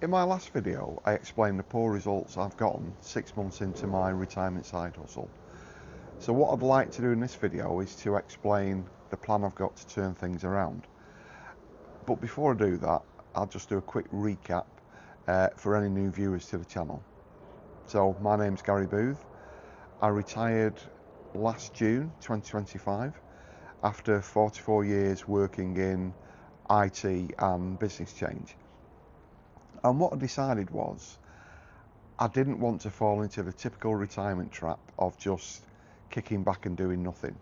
In my last video, I explained the poor results I've gotten 6 months into my retirement side hustle. So what I'd like to do in this video is to explain the plan I've got to turn things around. But before I do that, I'll just do a quick recap for any new viewers to the channel. So my name's Gary Booth. I retired last June 2025 after 44 years working in IT and business change. And what I decided was I didn't want to fall into the typical retirement trap of just kicking back and doing nothing.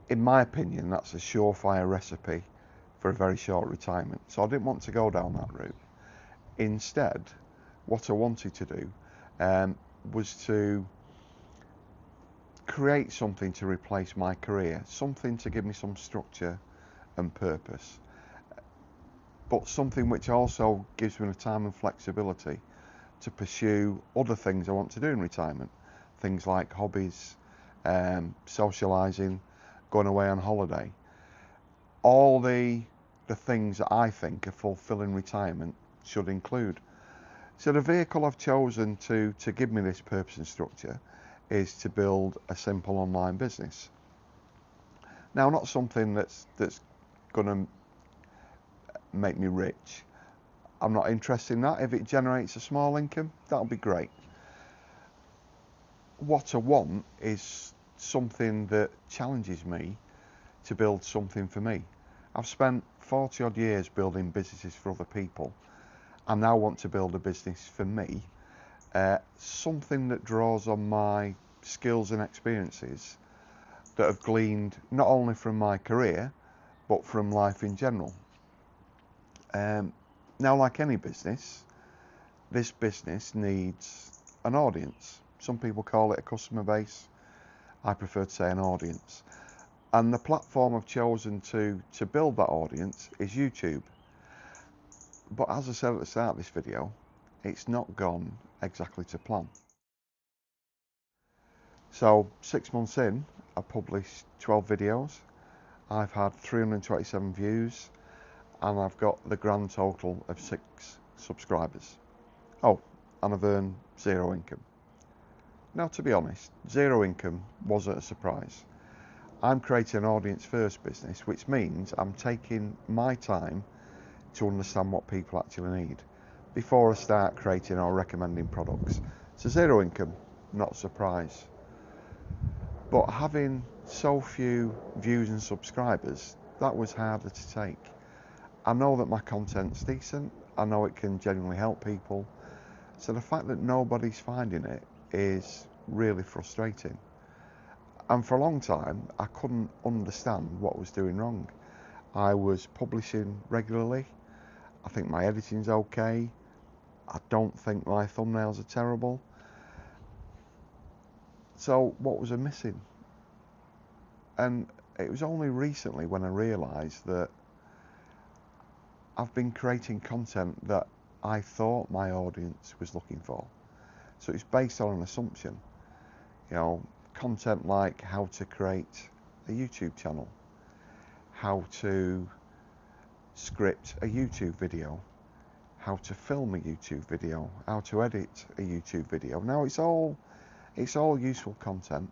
In my opinion, that's a surefire recipe for a very short retirement. So I didn't want to go down that route. Instead, what I wanted to do was to create something to replace my career, something to give me some structure and purpose, but something which also gives me the time and flexibility to pursue other things I want to do in retirement. Things like hobbies, socialising, going away on holiday. All the things that I think a fulfilling retirement should include. So the vehicle I've chosen to give me this purpose and structure is to build a simple online business. Now, not something that's going to make me rich. I'm not interested in that. If it generates a small income, that'll be great. What I want is something that challenges me to build something for me. I've spent 40 odd years building businesses for other people. I now want to build a business for me, something that draws on my skills and experiences that I've gleaned not only from my career but from life in general. Now, like any business, this business needs an audience. Some people call it a customer base. I prefer to say an audience. And the platform I've chosen to build that audience is YouTube. But as I said at the start of this video, it's not gone exactly to plan. So 6 months in, I published 12 videos. I've had 327 views. And I've got the grand total of 6 subscribers. Oh, and I've earned 0 income. Now, to be honest, 0 income wasn't a surprise. I'm creating an audience first business, which means I'm taking my time to understand what people actually need before I start creating or recommending products. So 0 income, not a surprise. But having so few views and subscribers, that was harder to take. I know that my content's decent, I know it can genuinely help people, so the fact that nobody's finding it is really frustrating. And for a long time, I couldn't understand what was doing wrong. I was publishing regularly, I think my editing's okay, I don't think my thumbnails are terrible. So what was I missing? And it was only recently when I realised that I've been creating content that I thought my audience was looking for. So it's based on an assumption. Content like how to create a YouTube channel, how to script a YouTube video, how to film a YouTube video, how to edit a YouTube video. Now it's all useful content,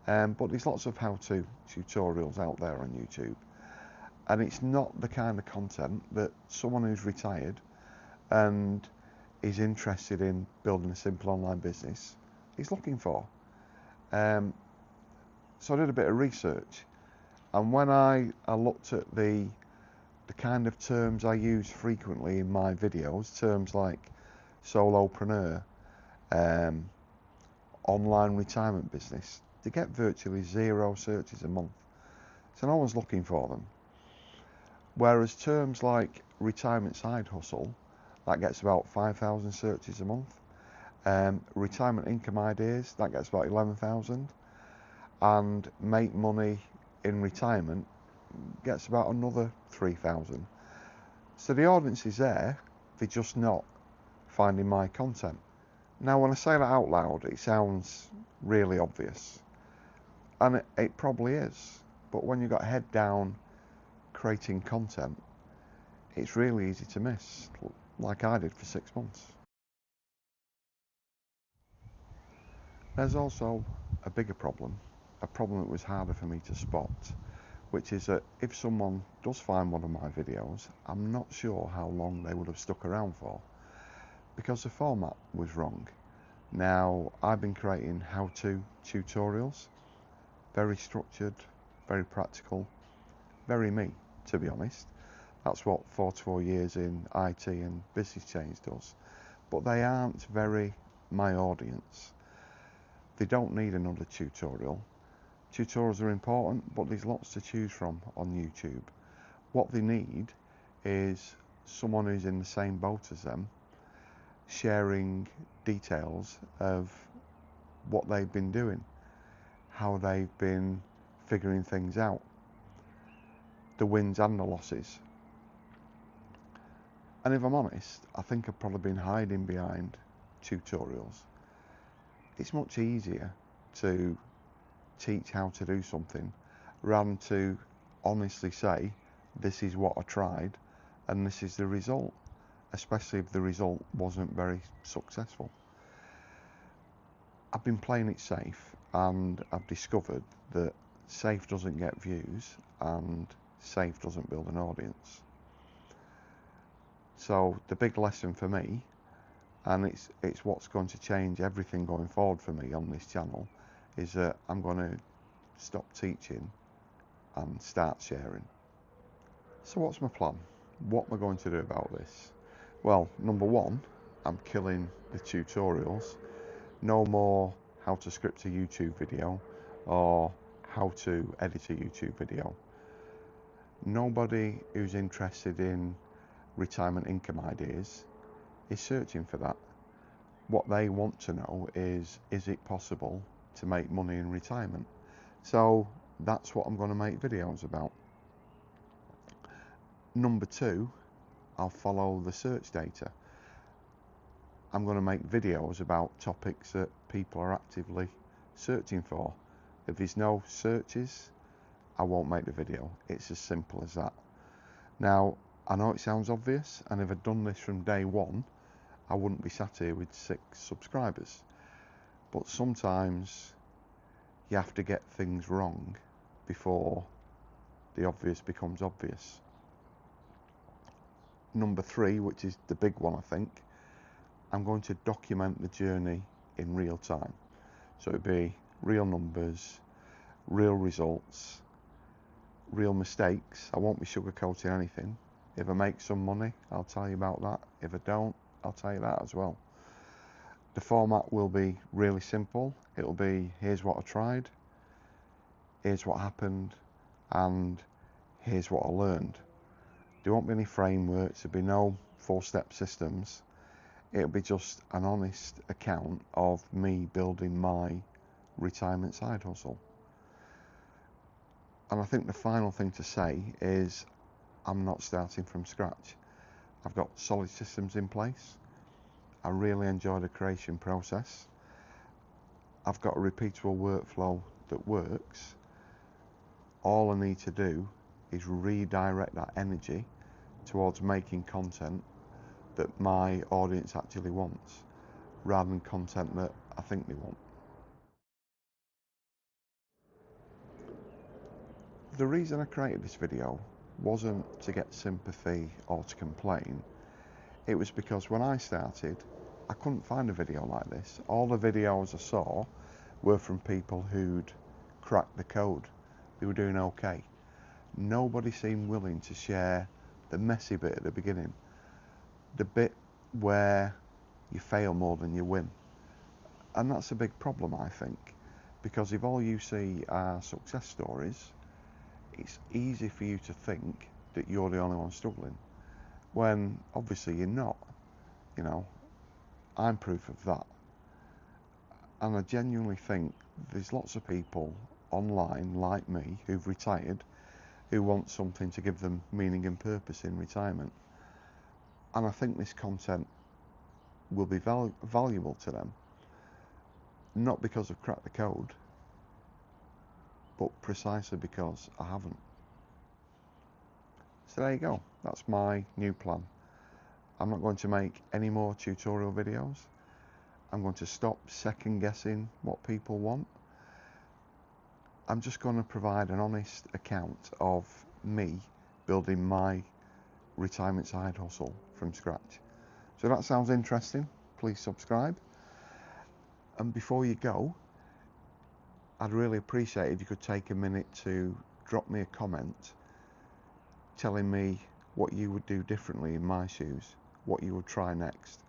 but there's lots of how-to tutorials out there on YouTube. And it's not the kind of content that someone who's retired and is interested in building a simple online business is looking for. So I did a bit of research, and when I looked at the kind of terms I use frequently in my videos, terms like solopreneur, online retirement business, they get virtually 0 searches a month. So no one's looking for them. Whereas terms like retirement side hustle, that gets about 5,000 searches a month. Retirement income ideas, that gets about 11,000. And make money in retirement gets about another 3,000. So the audience is there, they're just not finding my content. Now, when I say that out loud, it sounds really obvious. And it probably is. But when you've got head down creating content, it's really easy to miss, like I did for 6 months. There's also a bigger problem, a problem that was harder for me to spot, which is that if someone does find one of my videos, I'm not sure how long they would have stuck around for, because the format was wrong. Now, I've been creating how-to tutorials, very structured, very practical, very me, to be honest. That's what 44 years in IT and business change does. But they aren't very my audience. They don't need another tutorial. Tutorials are important, but there's lots to choose from on YouTube. What they need is someone who's in the same boat as them, sharing details of what they've been doing, how they've been figuring things out, the wins and the losses. And if I'm honest, I think I've probably been hiding behind tutorials. It's much easier to teach how to do something rather than to honestly say, this is what I tried and this is the result, especially if the result wasn't very successful. I've been playing it safe, and I've discovered that safe doesn't get views and safe doesn't build an audience. So the big lesson for me, and it's what's going to change everything going forward for me on this channel, is that I'm going to stop teaching and start sharing. So what's my plan? What am I going to do about this? Well, number one, I'm killing the tutorials. No more how to script a YouTube video or how to edit a YouTube video. Nobody who's interested in retirement income ideas is searching for that. What they want to know is it possible to make money in retirement? So that's what I'm going to make videos about. Number two, I'll follow the search data. I'm going to make videos about topics that people are actively searching for. If there's no searches, I won't make the video. It's as simple as that. Now, I know it sounds obvious, and if I'd done this from day one, I wouldn't be sat here with 6 subscribers. But sometimes you have to get things wrong before the obvious becomes obvious. Number 3, which is the big one, I think, I'm going to document the journey in real time. So it'd be real numbers, real results, real mistakes. I won't be sugarcoating anything. If I make some money, I'll tell you about that. If I don't, I'll tell you that as well. The format will be really simple. It'll be, here's what I tried, here's what happened, and here's what I learned. There won't be any frameworks, there'll be no 4-step systems. It'll be just an honest account of me building my retirement side hustle. And I think the final thing to say is I'm not starting from scratch. I've got solid systems in place. I really enjoy the creation process. I've got a repeatable workflow that works. All I need to do is redirect that energy towards making content that my audience actually wants, rather than content that I think they want. The reason I created this video wasn't to get sympathy or to complain. It was because when I started, I couldn't find a video like this. All the videos I saw were from people who'd cracked the code. They were doing okay. Nobody seemed willing to share the messy bit at the beginning, the bit where you fail more than you win. And that's a big problem, I think, because if all you see are success stories, it's easy for you to think that you're the only one struggling, when obviously you're not. You know, I'm proof of that. And I genuinely think there's lots of people online like me who've retired who want something to give them meaning and purpose in retirement. And I think this content will be valuable to them, not because I've cracked the code, but precisely because I haven't. So there you go, that's my new plan. I'm not going to make any more tutorial videos. I'm going to stop second guessing what people want. I'm just going to provide an honest account of me building my retirement side hustle from scratch. So that sounds interesting, please subscribe. And before you go, I'd really appreciate if you could take a minute to drop me a comment telling me what you would do differently in my shoes, what you would try next.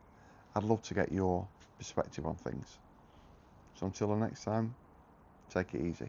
I'd love to get your perspective on things. So until the next time, take it easy.